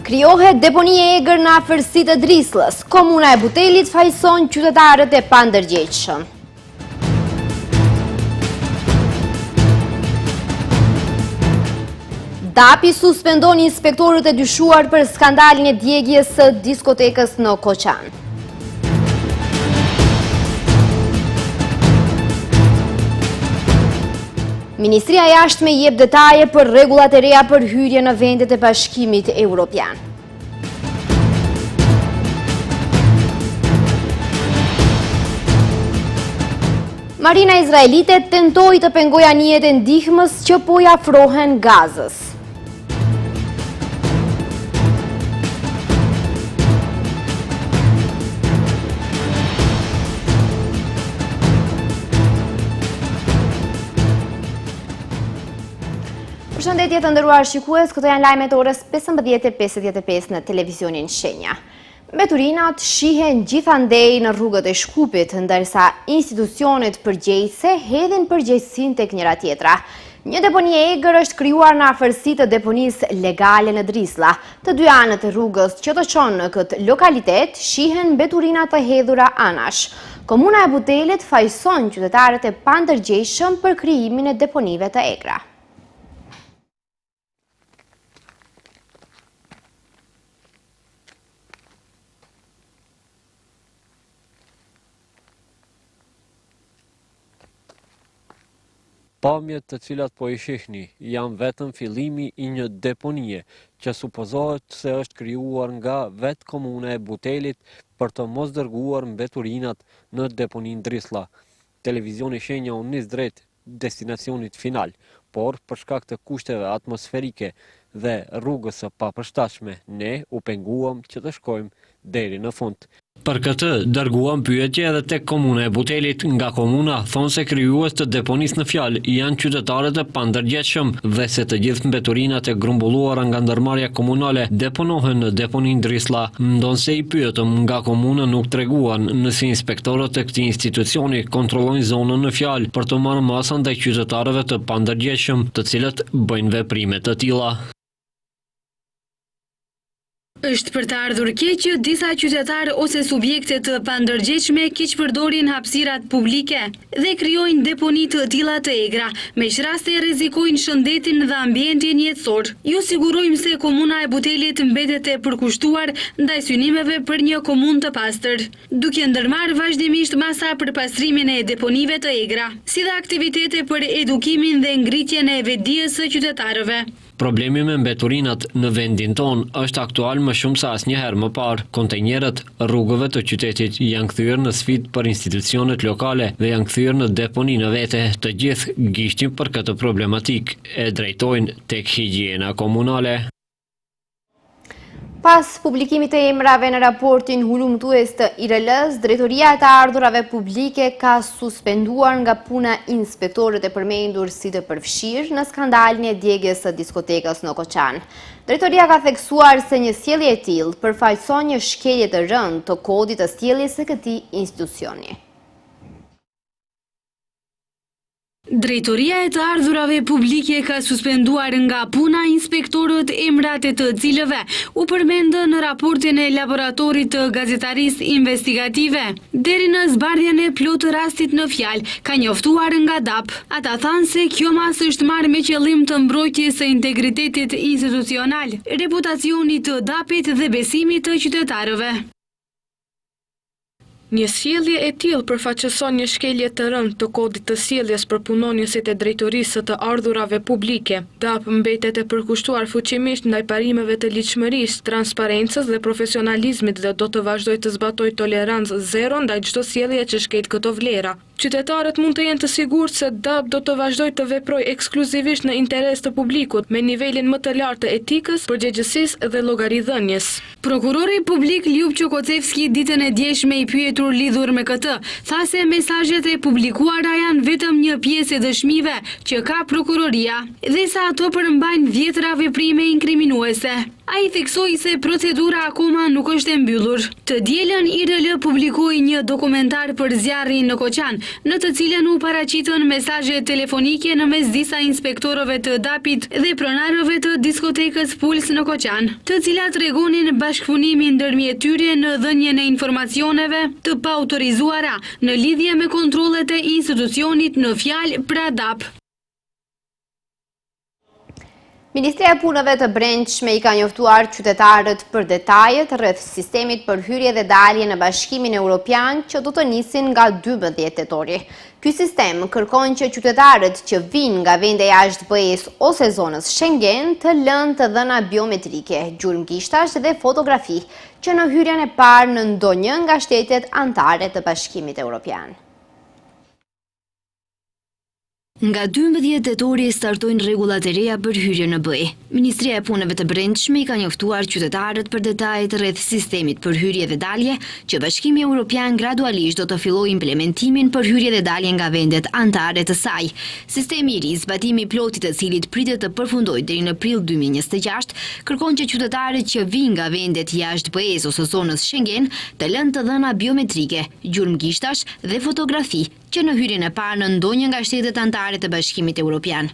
Krijohet deponi e egër në afërsitë të Drislës. Komuna e Butelit fajson qytetarët e pandërgjegjshëm. DAP-i suspendon inspektorët e dyshuar për skandalin e djegjes së diskotekës në Koçan. Ministria e Jashtme jep detaje për rregullat e reja për hyrje në vendet e Bashkimit Evropian. Marina izraelite tentoi të pengojë anijet e ndihmës që po i afrohen Gazës. Përshëndetje të nderuar shikues, këto janë lajmet orës 15:55 në televizionin Shenja. Mbeturinat shihen gjithandej në rrugët e Shkupit, ndërsa institucionet përgjegjëse hedhin përgjegjësinë tek njëra tjetra. Një deponi e egër është krijuar në afërsi të deponisë legale në Drislla. Të dy anët e rrugës që të çon në këtë lokalitet shihen mbeturina të hedhura anash. Komuna e Butelit fajson qytetarët e pandërgjegjshëm për krijimin e deponive të egra. Pamjet të cilat po i shihni janë vetëm fillimi i një deponie që supozohet se është krijuar nga vetë komuna e Butelit për të mos dërguar mbeturinat në deponinë Drisslla. Televizioni Shenja u nis drejt destinacionit final, por për shkak të kushteve atmosferike dhe rrugës së papërshtatshme, ne u penguam që të shkojmë deri në fund. Për këtë, dërguam pyetje edhe tek komuna e Butelit, nga komuna thonë se krijues të deponisë në fjalë janë qytetarët e pandërgjegjshëm dhe se të gjithë mbeturinat e grumbulluara nga ndërmarrja komunale deponohen në deponinë Drisslla. Ndonse i pyetëm nga komuna nuk treguan nëse inspektorët e këtij institucioni kontrollojnë zonën në fjalë për të marrë masa ndaj qytetarëve të pandërgjegjshëm, të cilët bëjnë veprime të tilla. Është për të ardhur keq që disa qytetarë ose subjekte të pandërgjegjshme keq përdorin hapësirat publike dhe krijojnë deponi të tilla të egra, me raste rrezikojnë shëndetin dhe ambientin jetësor. Ju sigurojmë se komuna e Butelit mbetet e përkushtuar ndaj synimeve për një komunë të pastër, duke ndërmarrë vazhdimisht masa për pastrimin e deponive të egra, si dhe aktivitete për edukimin dhe ngritjen e vetdijes së qytetarëve. Problemi me mbeturinat në vendin ton është aktual më shumë se asnjëherë më parë. Kontejnerët rrugëve të qytetit janë kthyer në sfidë për institucionet lokale dhe janë kthyer në deponi në vete. Të gjithë gishtin për këtë problematik e drejtojnë tek higjiena komunale. Pas publikimit të emrave në raportin hulumtues të IRL-s, Drejtoria e të Ardhurave Publike ka suspenduar nga puna inspektorët e përmendur si të përfshirë në skandalin e djegjes së diskotekës në Koçan. Drejtoria ka theksuar se një sjellje e tillë përfaqëson një shkelje të rëndë të kodit të sjelljes së këtij institucioni. Drejtoria e të Ardhurave Publike ka suspenduar nga puna inspektorët emrat e të cilëve u përmendën në raportin e laboratorit të gazetarisë investigative. Deri në zbardhjen e plotë rastit në fjalë, ka njoftuar nga DAP. Ata thanë se kjo masë është marrë me qëllim të mbrojtjes së integritetit institucional, reputacionit të DAP-it dhe besimit të qytetarëve. Një sjellje e tillë përfaqëson një shkelje të rëndë të kodit të sjelljes për punonjësit e Drejtorisë të Ardhurave Publike. DAP mbetet e përkushtuar fuqimisht ndaj parimeve të ligjshmërisë, transparencës dhe profesionalizmit dhe do të vazhdojë të zbatojë tolerancë zero ndaj çdo sjellje që shkel këto vlera. Qytetarët mund të jenë të sigurt se DAP do të vazhdojë të veprojë ekskluzivisht në interes të publikut me nivelin më të lartë të etikës, përgjegjësisë dhe llogaridhënies. Prokurori publik Ljub Çokocevski ditën e djeshme i pyetur lidhur me këtë, tha se mesazhet e publikuara janë vetëm një pjesë e dëshmive që ka prokuroria dhe sa ato përmbajnë vjetra veprime inkriminuese. Ai theksoi se procedura akoma nuk është e mbyllur. Të dielën IRL publikoi një dokumentar për zjarrin në Koqan, në të cilën u paraqitën mesazhe telefonike në mes disa inspektorëve të DAP-it dhe pronarëve të diskotekës Puls në Koqan, të cilat tregonin bashkëpunimin ndërmjet tyre në dhënien e informacioneve të paautorizuara në lidhje me kontrollet e institucionit, në fjalë pra DAP. Ministria e Punëve të Brendshme i ka njoftuar qytetarët për detajet rreth sistemit për hyrje dhe dalje në Bashkimin Evropian që do të nisin nga 12 tetori. Ky sistem kërkon që qytetarët që vijnë nga vende jashtë BE-s ose zonës Schengen të lënë të dhëna biometrike, gjurmëgishtash dhe fotografi që në hyrjen e parë në ndonjë nga shtetet anëtare të Bashkimit Evropian. Nga 12 tetori startojnë rregullat e reja për hyrje në BE. Ministria e Punëve të Brendshme i ka njoftuar qytetarët për detajet rreth sistemit për hyrje dhe dalje që Bashkimi Evropian gradualisht do të fillojë implementimin për hyrje dhe dalje nga vendet anëtare të saj. Sistemi i ri, zbatimi i plotit të cilit pritet të përfundojë deri në prill 2026, kërkon që qytetarët që vijnë nga vendet jashtë BE-s ose zonës Schengen të lënë të dhëna biometrike, gjurmëgishtash dhe fotografi që në hyrjen e parë në ndonjë nga shtetet anëtare të Bashkimit Evropian.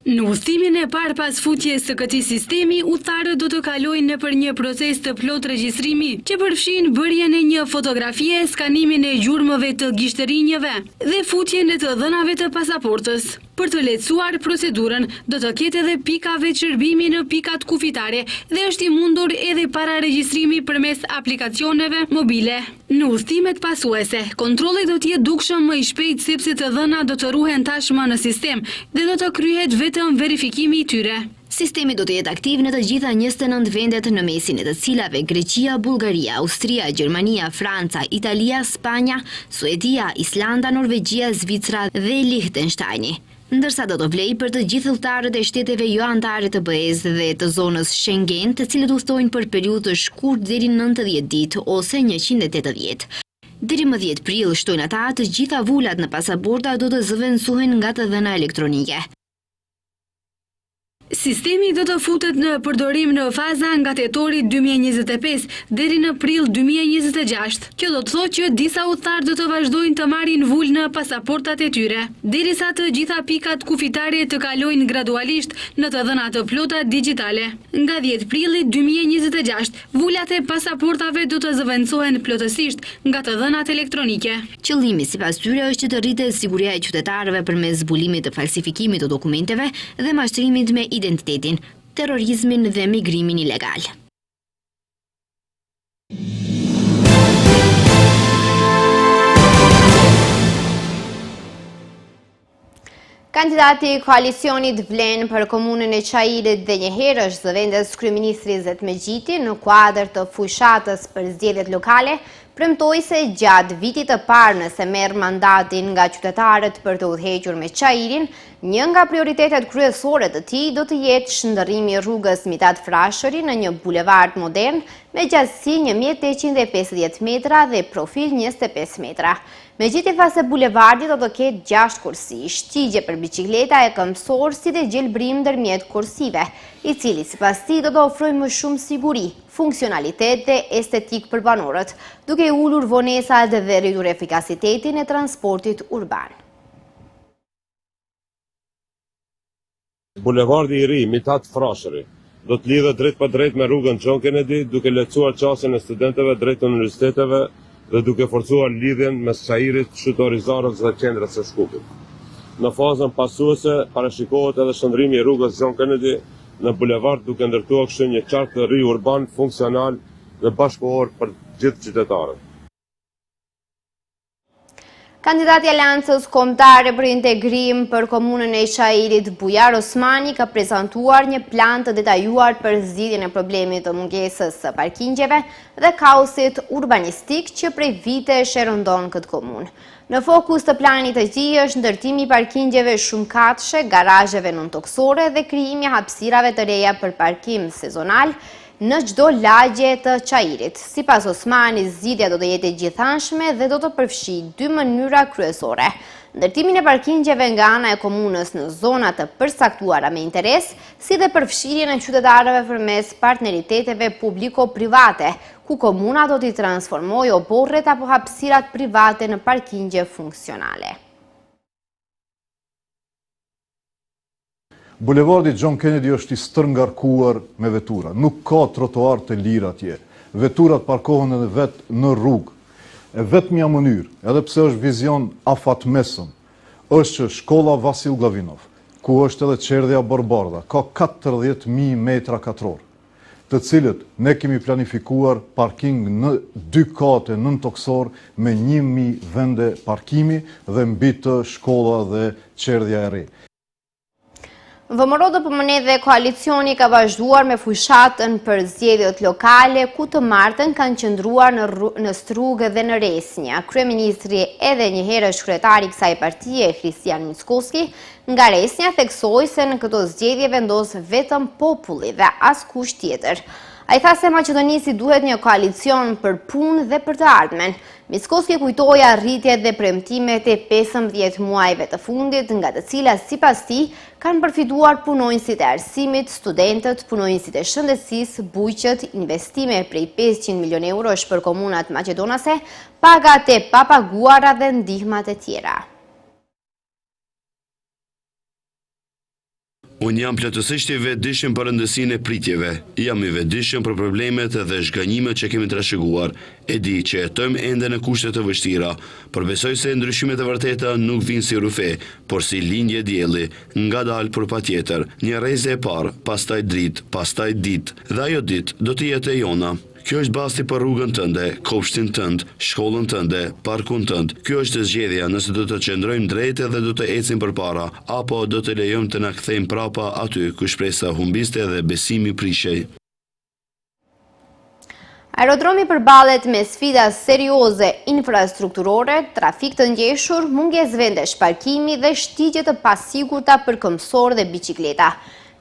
Në udhëtimin e parë pas futjes së këtij sistemi, udhëtarët do të kalojnë nëpër një proces të plot regjistrimi, që përfshin bërjen e një fotografie, skanimin e gjurmëve të gishtërinjeve dhe futjen e të dhënave të pasaportës. Për të lehtësuar procedurën, do të ketë edhe pika veçërbimi në pikat kufitare dhe është i mundur edhe para regjistrimi përmes aplikacioneve mobile. Në udhëtimet pasuese, kontrolli do të jetë dukshëm më i shpejtë sepse të dhëna do të ruhen tashmë në sistem dhe do të kryhet vetëm verifikimi i tyre. Sistemi do të jetë aktiv në të gjitha 29 vendet në mesin e të cilave Greqia, Bullgaria, Austria, Gjermania, Franca, Italia, Spanja, Suedia, Islanda, Norvegjia, Zvicra dhe Liechtensteini. Ndërsa do të vlejë për të gjithë udhëtarët e shteteve jo anëtare të BE-s dhe të zonës Schengen, të cilët udhtojnë për periudhë të shkurtë deri 90 ditë ose 180. Deri më 10 prill shtojnë ata të gjitha vulat në pasaporta do të zëvendësohen nga të dhëna elektronike. Sistemi do të futet në përdorim në faza nga tetori 2025 deri në prill 2026. Kjo do të thotë që disa udhëtar do të vazhdojnë të marrin vulë në pasaportat e tyre, derisa të gjitha pikat kufitare të kalojnë gradualisht në të dhëna të plota digjitale. Nga 10 prillit 2026, vulat e pasaportave do të zëvendësohen plotësisht nga të dhënat elektronike. Qëllimi sipas tyre është që të rritet siguria e qytetarëve përmes zbulimit të falsifikimit të dokumenteve dhe mashtrimit me identitetin, terrorizmin dhe migrimin ilegal. Kandidati i koalicionit Vlen për komunën e Çajirit dhe njëherë është zëvendës kryeministri Zet Megjiti në kuadër të fushatës për zgjedhjet lokale, premtoi se gjatë vitit të parë nëse merr mandatin nga qytetarët për të udhëhequr me Çajirin, një nga prioritetet kryesore të tij do të jetë shndërrimi i rrugës Mitat Frashëri në një bulevard modern me gjatësi 1850 metra dhe profil 25 metra. Megjiti tha se bulevardi do të ketë 6 kursi, shtigje për biçikleta e këmbësor si dhe gjelbrim ndërmjet kursive, i cili sipas tij do të ofrojë më shumë siguri, funksionalitet dhe estetik për banorët, duke ulur vonesat dhe rritur efikasitetin e transportit urban. Bulevardi i ri Mitat Frashëri do të lidhet drejt për drejt me rrugën John Kennedy, duke lehtësuar qasjen e studentëve drejt universiteteve dhe duke forcuar lidhjen mes Çajirit, Shqiptorizarës dhe qendrës së Shkupit. Në fazën pasuese parashikohet edhe shndrrimi i rrugës John Kennedy në bulevard duke ndërtuar kështu një qark të ri urban, funksional dhe bashkëkohor për gjithë qytetarët. Kandidati i Aleancës Kombëtare për Integrim për komunën e Çajirit, Bujar Osmani, ka prezantuar një plan të detajuar për zgjidhjen e problemit të mungesës së parkingjeve dhe kaosit urbanistik që prej vitesh e rëndon këtë komunë. Në fokus të planit të tij është ndërtimi i parkingjeve shumëkatëshe, garazheve nëntoksore dhe krijimi i hapësirave të reja për parkim sezonal, në çdo lagje të qajirit. Sipas Osmanit, zgjidhja do të jetë e gjithanshme dhe do të përfshijë 2 mënyra kryesore: ndërtimin e parkingjeve nga ana e komunës në zona të përcaktuara me interes, si dhe përfshirjen e qytetarëve përmes partneriteteve publiko-private, ku komuna do t'i transformojë oborret apo hapësirat private në parkingje funksionale. Bulevardi John Kennedy është i stërngarkuar me vetura. Nuk ka trotuar të lirë atje. Veturat parkohen edhe vetë në rrugë. E vetmja mënyrë, edhe pse është vizion afatmesëm, është që shkolla Vasil Glavinov, ku është edhe qerdhja Barbarda, ka 40.000 metra katror, të cilët ne kemi planifikuar parking në 2 kate nën toksor me 1.000 vende parkimi dhe mbi të shkolla dhe qerdhja e re. VMRO DPMN dhe koalicioni ka vazhduar me fushatën për zgjedhjet lokale, ku të martën kanë qëndruar në Strugë dhe në Resnja. Kryeministri edhe njëherë kryetari i kësaj partie, Kristian Mickoski, nga Resnja theksoi se në këto zgjedhje vendos vetëm populli dhe askush tjetër. Ai tha se Maqedonisi duhet një koalicion për punë dhe për të ardhmen. Mickoski kujtoi arritjet dhe premtimet e 15 muajve të fundit, nga të cilat sipas tij kanë përfituar punonjësit e arsimit, studentët, punonjësit e shëndetësisë, bujqët, investime prej 500 milion eurosh për komunat maqedonase, pagat e papaguara dhe ndihmat e tjera. Unë jam plotësisht i vetëdijshëm për rëndësinë e pritjeve, jam i vetëdijshëm për problemet dhe zhganjimet që kemi trashëguar, e di që jetojmë ende në kushte të vështira, por besoj se ndryshimet e vërteta nuk vinë si rufe, por si lindje dielli, ngadalë për patjetër, një rrezë e parë, pastaj dritë, pastaj ditë, dhe ajo ditë do të jetë e jona. Kjo është basti për rrugën tënde, kopshtin tënd, shkollën tënde, parkun tënd. Kjo është zgjedhja nëse do të qëndrojmë drejtë dhe do të ecim përpara, apo do të lejojmë të na kthejmë prapa aty ku shpresa humbiste dhe besimi prishej. Aerodromi përballet me sfida serioze infrastrukturore, trafik të ngjeshur, mungesë vendesh parkimi dhe shtigje të pasigurta për këmbësorë dhe biçikleta.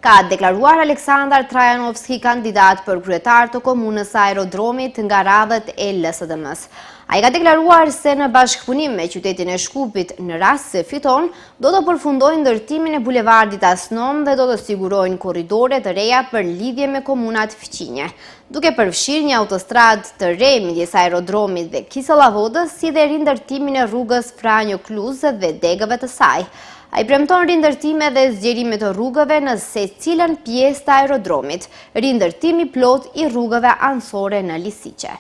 Ka deklaruar Aleksandar Trajanovski, kandidat për kryetar të komunës së aerodromit nga radhët e LSDM-s. Ai ka deklaruar se në bashkëpunim me qytetin e Shkupit, në rast se fiton, do të përfundojnë ndërtimin e bulevardit Asnom dhe do të sigurojnë korridore të reja për lidhje me komunat fqinje, duke përfshirë një autostradë të re midis aerodromit dhe Kisallavodës, si dhe rindërtimin e rrugës Franjo Kluz dhe degëve të saj. Ai premton rindërtime dhe zgjerime të rrugëve në secilën pjesë të aerodromit, rindërtimi plot i rrugëve anësore në Lisiqe.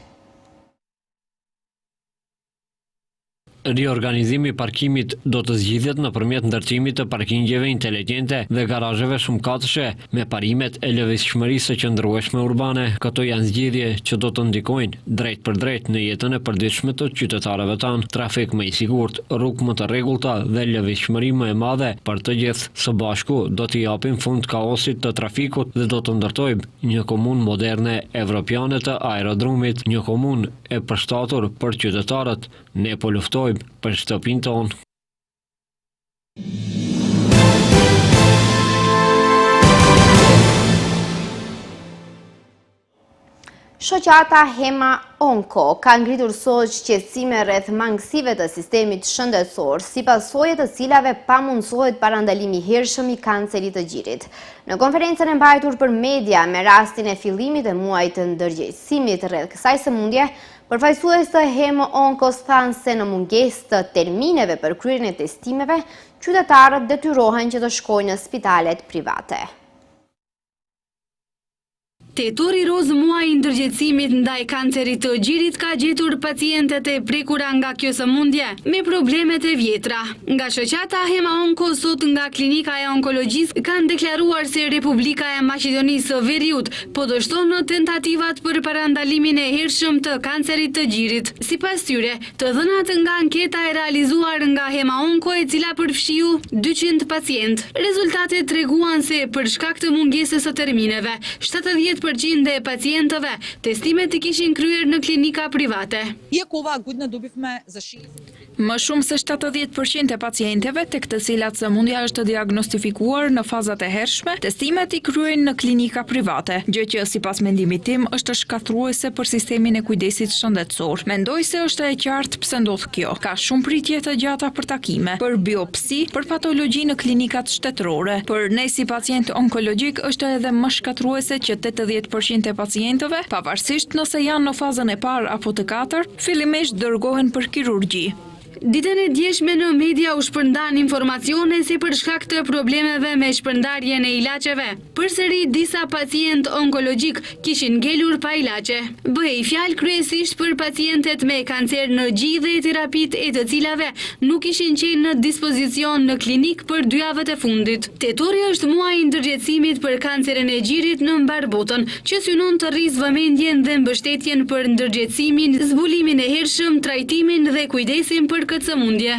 Riorganizimi i parkimit do të zgjidhet nëpërmjet ndërtimit të parkingjeve inteligjente dhe garazheve shumëkatëshe me parimet e lëvizshmërisë së qëndrueshme urbane. Këto janë zgjidhje që do të ndikojnë drejt për drejt në jetën e përditshme të qytetarëve tanë, trafik më i sigurt, rrugë më të rregullta dhe lëvizshmëri më e madhe për të gjithë. Së bashku do t'i japim fund kaosit të trafikut dhe do të ndërtojmë një komunë moderne evropiane të aerodromit, një komunë e përshtatur për qytetarët. Ne po luftojmë për shtëpinë tonë. Shoqata Hema Onko ka ngritur sot shqetësime rreth mangësive të sistemit shëndetësor, si pasojë të cilave pamundsohet parandalimi i hershëm i kancerit të gjirit. Në konferencën e mbajtur për media me rastin e fillimit të muajit të ndërgjegjësimit rreth kësaj sëmundje, përfaqësues të Hema Onkos thanë se në mungesë të termineve për kryerjen e testimeve, qytetarët detyrohen që të shkojnë në spitalet private. Tetori roz muaj ndërgjegjësimit ndaj kancerit të gjirit ka gjetur pacientët e prekura nga kjo sëmundje me problemet e vjetra. Nga shoqata Hema Onko sot nga klinika e onkologjisë kanë deklaruar se Republika e Maqedonisë së Veriut po dështon në tentativat për parandalimin e hershëm të kancerit të gjirit. Sipas tyre, të dhënat nga anketa e realizuar nga Hema Onko, e cila përfshiu 200 pacient. Rezultatet treguan se për shkak të mungesës së termineve, 70% 70% e pacientëve testimet i kishin kryer në klinika private. Më shumë se 70% e pacienteve tek të cilat sëmundja është diagnostifikuar në fazat e hershme, testimet i kryejnë në klinika private, gjë që sipas mendimit tim është shkatërruese për sistemin e kujdesit shëndetësor. Mendoj se është e qartë pse ndodh kjo. Ka shumë pritje të gjata për takime, për biopsi, për patologji në klinikat shtetërore. Për ne si pacient onkologjik është edhe më shkatërruese që 80% e pacientëve, pavarësisht nëse janë në fazën e parë apo të katërt, fillimisht dërgohen për kirurgji. Ditën e djeshme në media u shpërndan informacione si për shkak të problemeve me shpërndarjen e ilaçeve. Përsëri disa pacient onkologjik kishin ngelur pa ilaçe. Bëhej fjalë kryesisht për pacientet me kancer në gjith dhe terapit e të cilave nuk ishin qenë në dispozicion në klinik për 2 javët e fundit. Tetori është muaji i ndërgjetësimit për kancerin e gjirit në mbar botën, që synon të rrisë vëmendjen dhe mbështetjen për ndërgjetësimin, zbulimin e hershëm, trajtimin dhe kujdesin për këtë sëmundje.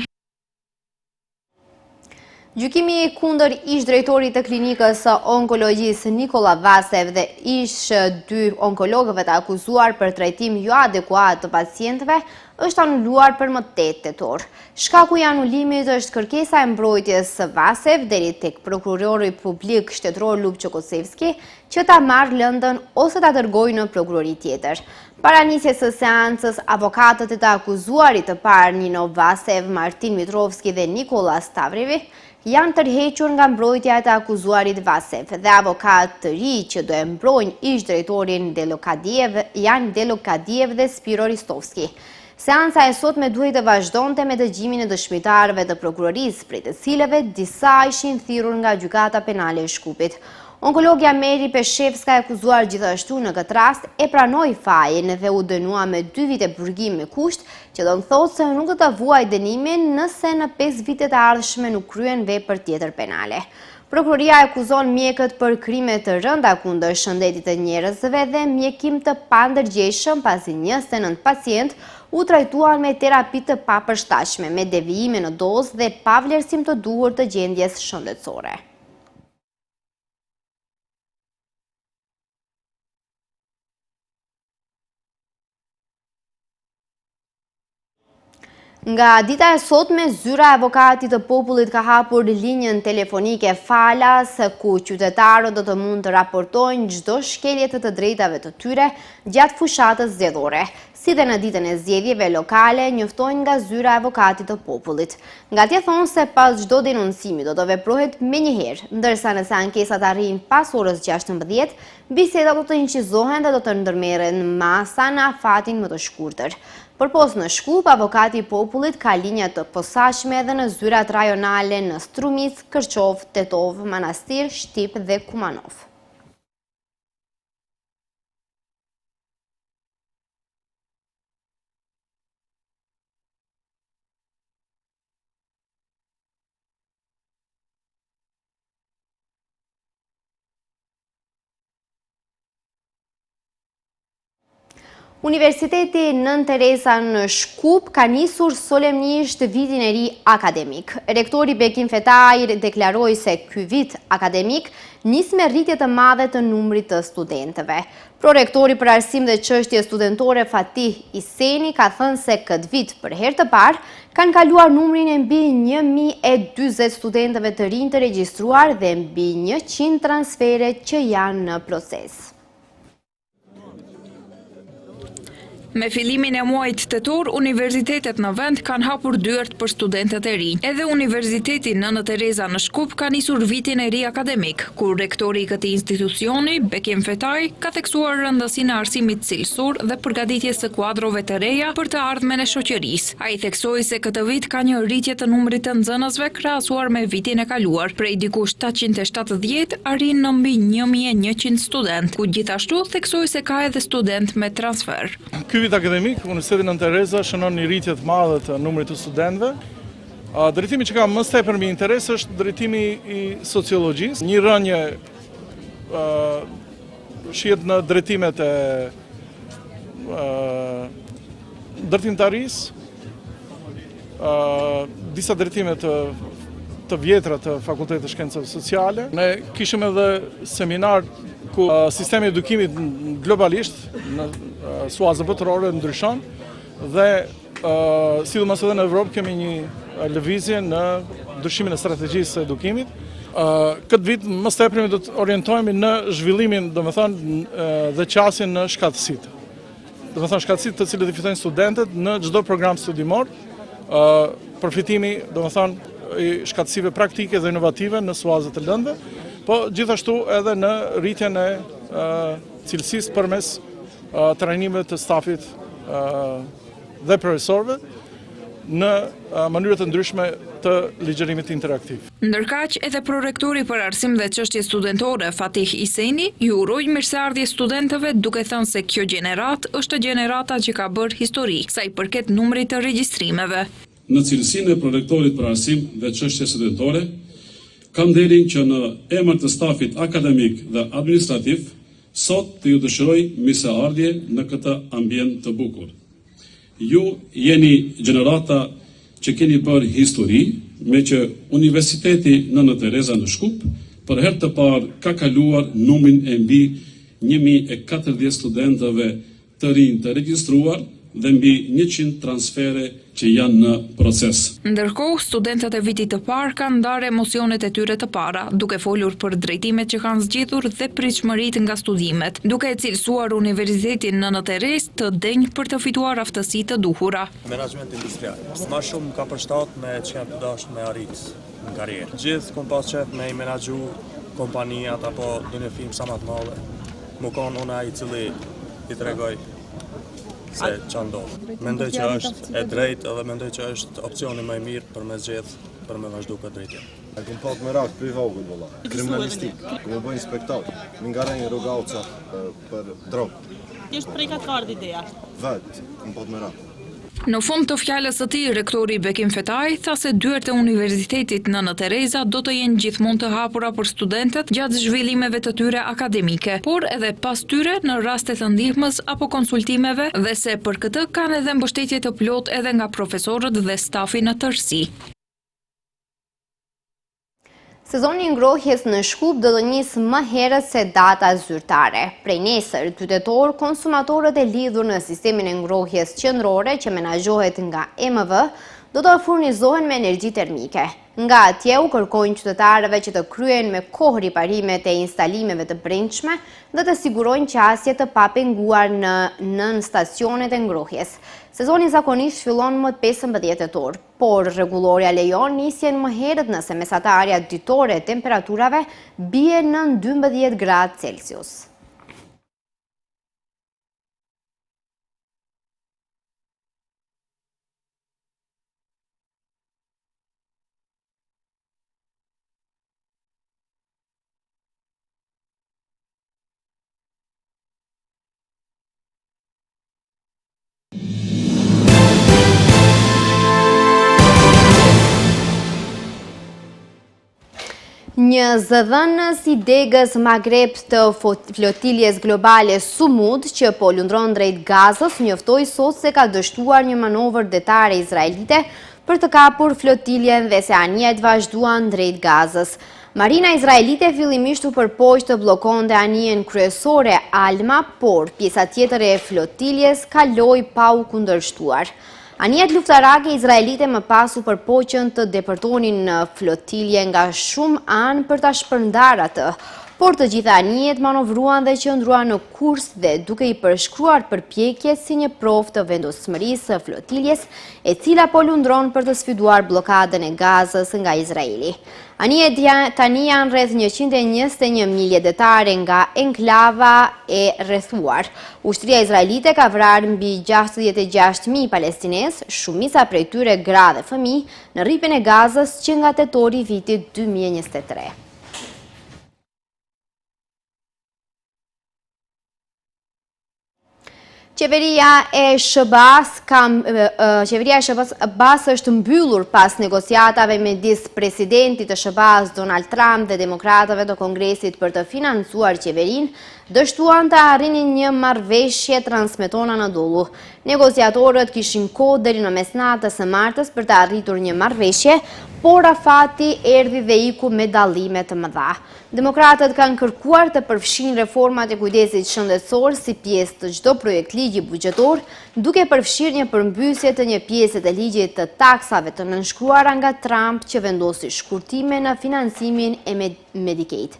Gjykimi kundër ish drejtorit të klinikës së onkologjisë Nikola Vasev dhe ish 2 onkologëve të akuzuar për trajtim jo adekuat të pacientëve është anuluar për më 8 tetor. Shkaku i anulimit është kërkesa e mbrojtjes së Vasev deri tek prokurori publik shtetëror Lub Çokosevski që ta marrë lëndën ose ta dërgojë në prokurori tjetër. Para nisjes së seancës, avokatët e të akuzuarit të parë Nino Vasev, Martin Mitrovski dhe Nikola Stavrevi janë tërhequr nga mbrojtja e të akuzuarit Vasev dhe avokat të ri që do e mbrojnë ish drejtorin Delokadiev janë Delokadiev dhe Spiro Ristovski. Seanca e sotme duhet të vazhdonte me dëgjimin e dëshmitarëve të prokurorisë, prej të cilëve disa ishin thirrur nga gjykata penale e Shkupit. Onkologja Meri Peshevska e akuzuar gjithashtu në këtë rast e pranoi fajin dhe u dënua me 2 vite burgim me kusht, që do të thotë se nuk do ta vuajë dënimin nëse në 5 vitet e ardhshme nuk kryen vepër tjetër penale. Prokuroria akuzon mjekët për krime të rënda kundër shëndetit të njerëzve dhe mjekim të pandërgjeshëm pasi 29 pacient u trajtuan me terapi të papërshtatshme, me devijime në dozë dhe pa vlerësim të duhur të gjendjes shëndetësore. Nga dita e sotme, zyra e avokatit të popullit ka hapur linjën telefonike falas, ku qytetarët do të mund të raportojnë çdo shkelje të drejtave të tyre gjatë fushatës zgjedhore, si dhe në ditën e zgjedhjeve lokale njoftojnë nga zyra e avokatit të popullit. Nga tje thonë se pas çdo denuncimi do të veprohet menjëherë, ndërsa nëse ankesat arrijnë pas orës 16, bisedat do të incizohen dhe do të ndërmerren masa në afatin më të shkurtër. Përpos në Shkup, avokati i popullit ka linja të posaçme edhe në zyrat rajonale në Strumic, Kërçov, Tetov, Manastir, Shtip dhe Kumanov. Universiteti Nën Teresa në Shkup ka nisur solemnisht vitin e ri akademik. Rektori Bekim Fetaj deklaroi se ky vit akademik nis me rritje të madhe të numrit të studentëve. Prorektori për arsim dhe çështje studentore Fatih Iseni ka thënë se këtë vit për herë të parë kanë kaluar numrin e mbi 1040 studentëve të rinj të regjistruar dhe mbi 100 transfere që janë në proces. Me fillimin e muajit tetor, universitetet në vend kanë hapur dyert për studentët e rinj. Edhe Universiteti Nën Teresa në Shkup ka nisur vitin e ri akademik, kur rektori i këtij institucioni, Bekim Fetaj, ka theksuar rëndësinë e arsimit cilësor dhe përgatitjes së kuadrove të reja për të ardhmen e shoqërisë. Ai theksoi se këtë vit ka një rritje të numrit të nxënësve krahasuar me vitin e kaluar, prej diku 770 arrin në mbi 1100 student, ku gjithashtu theksoi se ka edhe student me transfer. Ky vit akademik, Universiteti Nën Teresa shënon një rritje të madhe të numrit të studentëve. Drejtimi që ka më tepër mi interes është drejtimi i sociologjisë, një rënje shihet në drejtimet e ndërtimtarisë, disa drejtime të vjetra të Fakultetit të Shkencave Sociale. Ne kishim edhe seminar ku sistemi i edukimit globalisht në suazë botërore ndryshon dhe sidomos edhe në Evropë kemi një lëvizje në ndryshimin e strategjisë së edukimit. Këtë vit më së tepërmi do të orientohemi në zhvillimin, dhe qasjen në shkatësitë. Shkatësitë të cilët i fitojnë studentët në çdo program studimor, përfitimi, i shkatësive praktike dhe inovative në suazët të lëndëve, po gjithashtu edhe në rritjen e cilësisë përmes trajnimeve të stafit dhe profesorëve në mënyrë të ndryshme të ligjerimit interaktiv. Ndërkaq, edhe prorektori për arsim dhe çështje studentore, Fatih Iseni, ju uroi mirëseardhje studentëve duke thënë se kjo gjenerat është gjenerata që ka bërë histori, sa i përket numrit të regjistrimeve. Në cilësinë e prorektorit për arsim dhe çështje studentore, kam nderin që në emër të stafit akademik dhe administrativ, sot të ju dëshiroj mirëseardhje në këtë ambient të bukur. Ju jeni gjenerata që keni bërë histori me që Universiteti Nëna Tereza në Shkup për herë të parë ka kaluar numrin e mbi 1040 studentëve të rinj të regjistruar dhe mbi 100 transfere që janë në proces. Ndërkohë, studentët e vitit të parë kanë ndarë emocionet e tyre të para, duke folur për drejtimet që kanë zgjedhur dhe pritshmëritë nga studimet, duke e cilësuar Universitetin Nëna Terezë të denjë për të fituar aftësi të duhura. Menaxhment industrial. Më shumë ka përshtat me çka dash me arrit në karrierë. Gjithë kom pas qef me i menaxhu kompanijat apo ndonjë firmë sa më të madhe. Më kanë unë ai i cili i tregoj se që ndodhë. Mendoj që është e drejtë edhe mendoj që është opcioni më i mirë për me zgjedhë për me vazhdu këtë drejtje. E kom pak me rak për i vogël, vëlla. Kriminalistik, kom e bëjnë spektakl. Më nga rejnë rogauca për drogë. Ti është prej ka të kartë ideja? Vetë, kom pak me rak. Në fund të fjalës së tij, rektori Bekim Fetaj tha se dyert e Universitetit Nëna Tereza do të jenë gjithmonë të hapura për studentët gjatë zhvillimeve të tyre akademike, por edhe pas tyre në raste të ndihmës apo konsultimeve dhe se për këtë kanë edhe mbështetje të plot edhe nga profesorët dhe stafi në tërësi. Sezoni i ngrohjes në Shkup do të nisë më herët se data zyrtare. Prej nesër, qytetor, konsumatorët e lidhur në sistemin e ngrohjes qendrore që menaxhohet nga EMV do të furnizohen me energji termike. Nga atje u kërkojnë qytetarëve që të kryen me kohë riparimet e instalimeve të brendshme dhe të sigurojnë qasje të papenguar nën stacionet e ngrohjes. Sezoni zakonisht fillon më 15 tetor, por rregulloria lejon nisjen më herët nëse mesatarja ditore e temperaturave bie nën 12 gradë Celsius. Një zëdhënës i degës Magreb të flotiljes globale Sumud, që po lundron drejt Gazës, njoftoi sot se ka dështuar një manovër detare izraelite për të kapur flotiljen dhe se anijet vazhduan drejt Gazës. Marina izraelite fillimisht u përpoq të bllokonte anijen kryesore Alma, por pjesa tjetër e flotiljes kaloi pa u kundërshtuar. Anijet luftarake izraelite më pas u përpoqën të depërtonin në flotilje nga shumë anë për ta shpërndar atë, por të gjitha anijet manovruan dhe qëndruan në kurs dhe duke i përshkruar përpjekjet si një provë të vendosmërisë së flotiljes, e cila po lundron për të sfiduar blokadën e Gazës nga Izraeli. Anijet tani janë rreth 121 milje detare nga enklava e rrethuar. Ushtria izraelite ka vrarë mbi 66.000 palestinesë, shumica prej tyre gra dhe fëmijë, në rripin e Gazës që nga tetori vitit 2023. Qeveria e SBA-s është mbyllur pas negociatave midis presidentit të SBA-s Donald Trump dhe demokratëve të Kongresit për të financuar qeverinë, dështuan të arrinin një marrëveshje, transmeton Anadolu. Negociatorët kishin kohë deri në mesnatën e martës për të arritur një marrëveshje, por afati erdhi dhe iku me dallime të mëdha. Demokratët kanë kërkuar të përfshin reformat e kujdesit shëndetësor si pjesë të çdo projekt ligji buxhetor, duke përfshirë një përmbysje të një pjese të ligjit të taksave të nënshkruara nga Trump që vendosi shkurtime në financimin e Medicaid.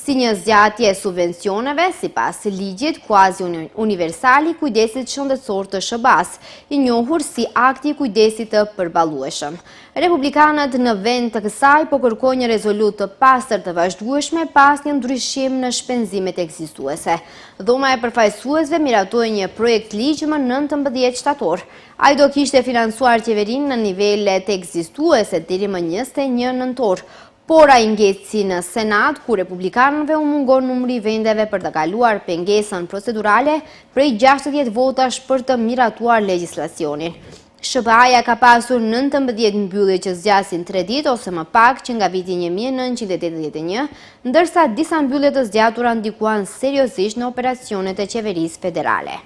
Si një zgjatje e subvencioneve, sipas ligjit kuazi universal i kujdesit shëndetësor të SHBA-s, i njohur si akti i kujdesit të përballueshëm. Republikanët në vend të kësaj po kërkojnë një rezolut të pastër të vazhdueshme pas një ndryshim në shpenzimet ekzistuese. Dhoma e përfaqësuesve miratoi një projekt ligj më 19 shtator. Ai do kishte financuar qeverinë në nivelet ekzistuese deri më 21 nëntor. Por ai ngeci në Senat, ku republikanëve u mungon numri i vendeve për të kaluar pengesën procedurale prej 60 votash për të miratuar legjislacionin. SHBA-ja ka pasur 19 mbyllje që zgjasin 3 ditë ose më pak që nga viti 1981, ndërsa disa mbyllje të zgjatura ndikuan seriozisht në operacionet e qeverisë federale.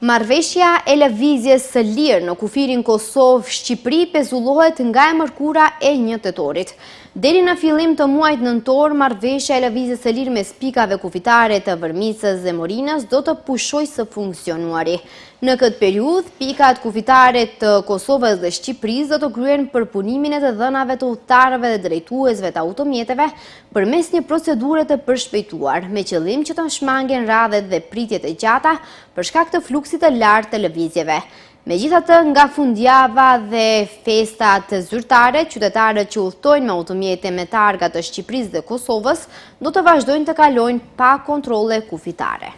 Marrëveshja e lëvizjes së lirë në kufirin Kosovë-Shqipëri pezullohet nga e mërkura e 1 tetorit. Deri në fillim të muajit nëntor, marrëveshja e lëvizjes së lirë mes pikave kufitare të Vërmicës dhe Morinës do të pushojë së funksionuari. Në këtë periudhë, pikat kufitare të Kosovës dhe Shqipërisë do të kryen përpunimin e të dhënave të udhëtarëve dhe drejtuesve të automjeteve përmes një procedure të përshpejtuar, me qëllim që të shmangen radhet dhe pritjet e gjata për shkak të fluksit të lartë të lëvizjeve. Megjithatë, nga fundjava dhe festat zyrtare, qytetarët që udhtojnë me automjete me targa të Shqipërisë dhe Kosovës do të vazhdojnë të kalojnë pa kontrolle kufitare.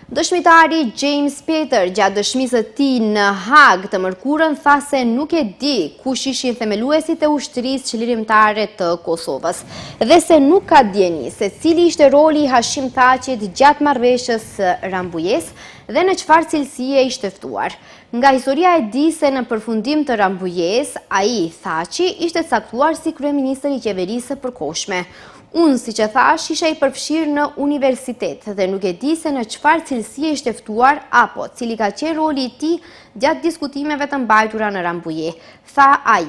Dëshmitari James Peter, gjatë dëshmisë së tij në Hag të mërkurën, tha se nuk e di kush ishin themeluesit e ushtrisë çlirimtare të Kosovës dhe se nuk ka dieni se cili ishte roli i Hashim Thaçit gjatë marrëveshjes së Rambujës dhe në çfarë cilësie ishte ftuar. Nga historia e di se në përfundim të Rambujës, ai Thaçi ishte caktuar si kryeminist i qeverisë së përkohshme. Unë, si që thash, isha i përfshirë në universitet dhe nuk e di se në çfarë cilësie ishte ftuar apo cili ka qenë roli i tij gjatë diskutimeve të mbajtura në Rambuje, tha ai.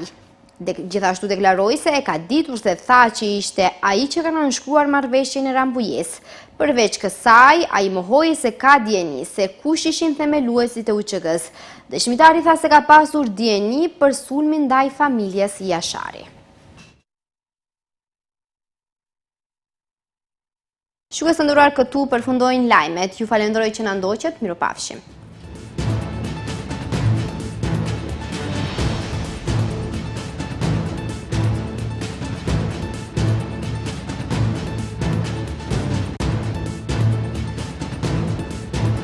Gjithashtu deklaroi se e ka ditur se Thaçi ishte ai që ka nënshkruar marrëveshjen e Rambujës. Përveç kësaj, ai mohoi se ka dieni se kush ishin themeluesit e UÇK-s. Dëshmitari tha se ka pasur dieni për sulmin ndaj familjes Jashari. Shikues të nderuar, këtu përfundojnë lajmet. Ju falenderoj që na ndoqët. Mirupafshim.